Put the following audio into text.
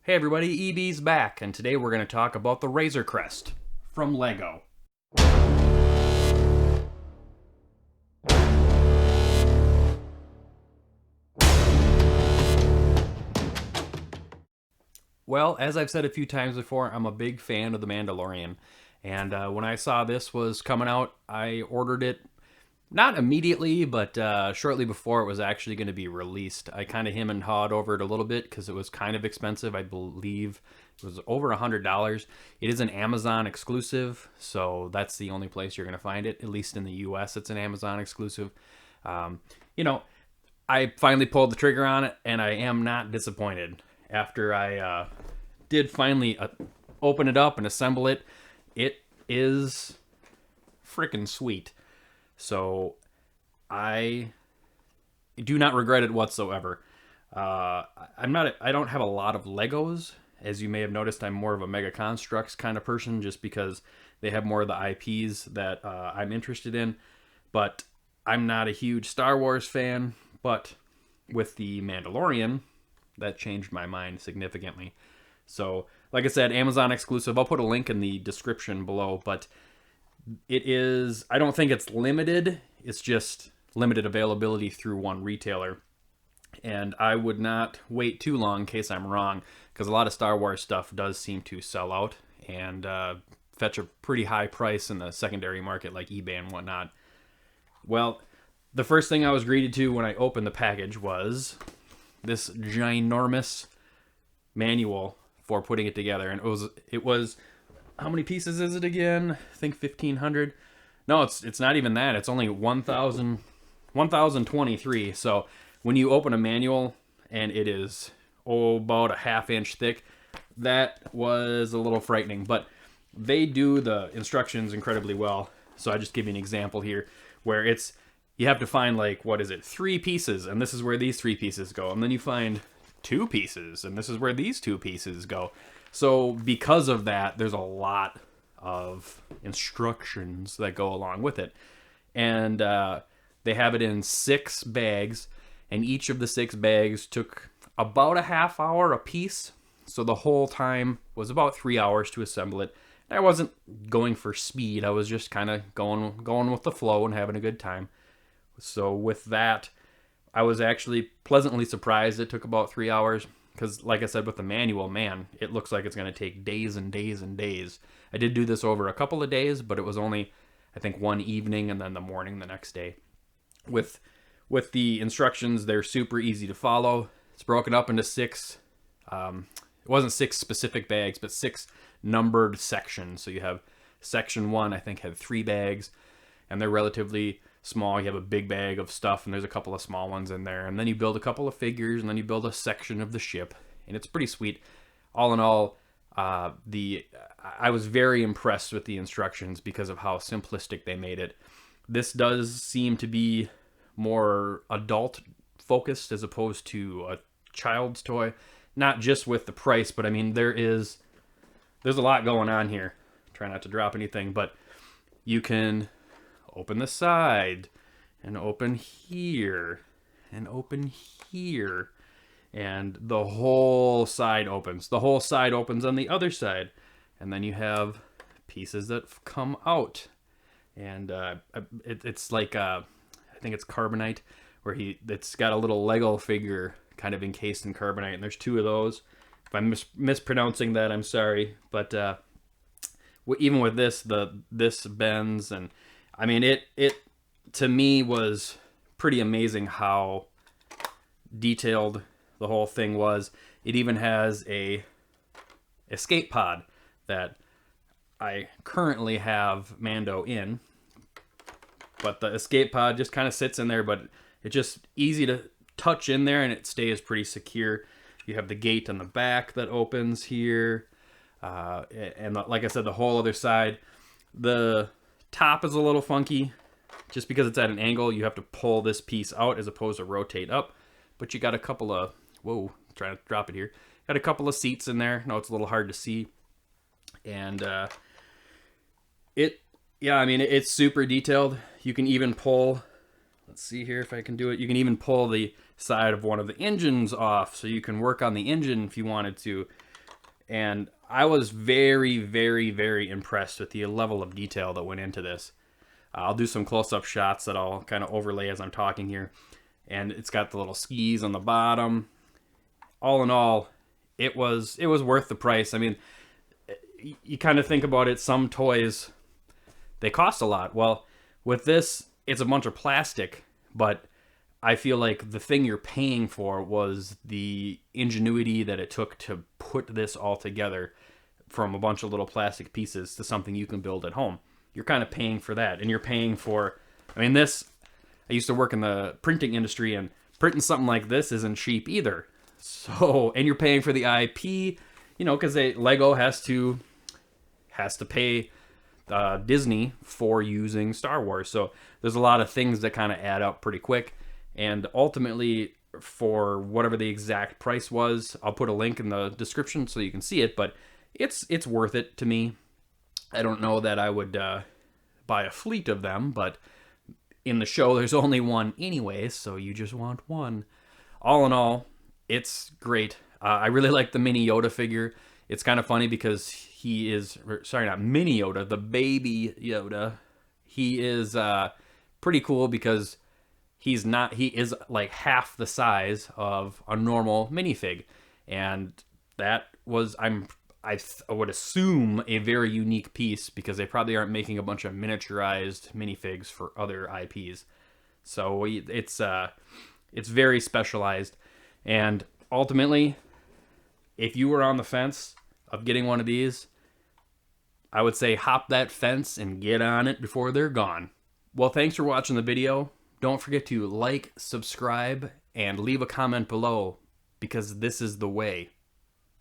Hey everybody, EB's back, and today we're going to talk about the Razor Crest from LEGO. Well, as I've said a few times before, I'm a big fan of The Mandalorian, and when I saw this was coming out, I ordered it not immediately, but shortly before it was actually going to be released. I kind of him and hawed over it a little bit because it was kind of expensive. I believe it was over $100. It is an Amazon exclusive, so that's the only place you're going to find it. At least in the US, it's an Amazon exclusive. Um, you know, I finally pulled the trigger on it, and I am not disappointed. After I did finally open it up and assemble it, it is freaking sweet. So I do not regret it whatsoever. I don't have a lot of Legos. As you may have noticed, I'm more of a Mega Constructs kind of person just because they have more of the IPs that I'm interested in. But I'm not a huge Star Wars fan. But with the Mandalorian, that changed my mind significantly. So, like I said, Amazon exclusive. I'll put a link in the description below, but it is, I don't think it's limited. It's just limited availability through one retailer. And I would not wait too long in case I'm wrong, because a lot of Star Wars stuff does seem to sell out and fetch a pretty high price in the secondary market like eBay and whatnot. Well, the first thing I was greeted to when I opened the package was this ginormous manual for putting it together. And it was how many pieces is it again? I think 1,500. No, it's not even that. It's only 1,023. So when you open a manual and it is about a half-inch thick, that was a little frightening. But they do the instructions incredibly well. So I just give you an example here where you have to find, like, what is it, 3 pieces, and this is where these 3 pieces go. And then you find 2 pieces, and this is where these 2 pieces go. So because of that, there's a lot of instructions that go along with it. And they have it in 6 bags, and each of the 6 bags took about a half hour a piece. So the whole time was about 3 hours to assemble it. I wasn't going for speed. I was just kind of going with the flow and having a good time. So with that, I was actually pleasantly surprised it took about 3 hours. Because, like I said, with the manual, man, it looks like it's going to take days and days and days. I did do this over a couple of days, but it was only, I think, one evening and then the morning the next day. With the instructions, they're super easy to follow. It's broken up into 6, it wasn't 6 specific bags, but 6 numbered sections. So you have section 1, I think, had 3 bags, and they're relatively small. You have a big bag of stuff, and there's a couple of small ones in there, and then you build a couple of figures, and then you build a section of the ship, and it's pretty sweet. All in all, I was very impressed with the instructions because of how simplistic they made it. This does seem to be more adult focused as opposed to a child's toy, not just with the price, but I mean there's a lot going on here. Try not to drop anything, but you can open the side, and open here, and open here, and the whole side opens. The whole side opens on the other side, and then you have pieces that come out. And it's like, I think it's carbonite, where it's got a little Lego figure kind of encased in carbonite, and there's 2 of those. If I'm mispronouncing that, I'm sorry, but even with this bends, and I mean, it to me was pretty amazing how detailed the whole thing was. It even has a escape pod that I currently have Mando in, but the escape pod just kind of sits in there, but it's just easy to touch in there, and it stays pretty secure. You have the gate on the back that opens here, and like I said, the whole other side. The top is a little funky just because it's at an angle. You have to pull this piece out as opposed to rotate up, but you got a couple of trying to drop it here, got a couple of seats in there. No, it's a little hard to see, and it's super detailed. You can even pull, let's see here if I can do it, you can even pull the side of one of the engines off, so you can work on the engine if you wanted to. And I was very, very, very impressed with the level of detail that went into this. I'll do some close-up shots that I'll kind of overlay as I'm talking here. And it's got the little skis on the bottom. All in all, it was worth the price. I mean, you kind of think about it, some toys, they cost a lot. Well, with this, it's a bunch of plastic, but I feel like the thing you're paying for was the ingenuity that it took to put this all together from a bunch of little plastic pieces to something you can build at home. You're kind of paying for that, and you're paying for, I mean, this, I used to work in the printing industry, and printing something like this isn't cheap either. So, and you're paying for the IP, you know, because Lego has to pay Disney for using Star Wars. So there's a lot of things that kind of add up pretty quick. And ultimately, for whatever the exact price was, I'll put a link in the description so you can see it. But it's worth it to me. I don't know that I would buy a fleet of them, but in the show there's only one anyway, so you just want one. All in all, it's great. I really like the mini Yoda figure. It's kind of funny because he is, sorry, not mini Yoda, the baby Yoda. He is pretty cool because he is like half the size of a normal minifig. And that was, I would assume, a very unique piece because they probably aren't making a bunch of miniaturized minifigs for other IPs. So it's very specialized. And ultimately, if you were on the fence of getting one of these, I would say hop that fence and get on it before they're gone. Well, thanks for watching the video. Don't forget to like, subscribe, and leave a comment below because this is the way.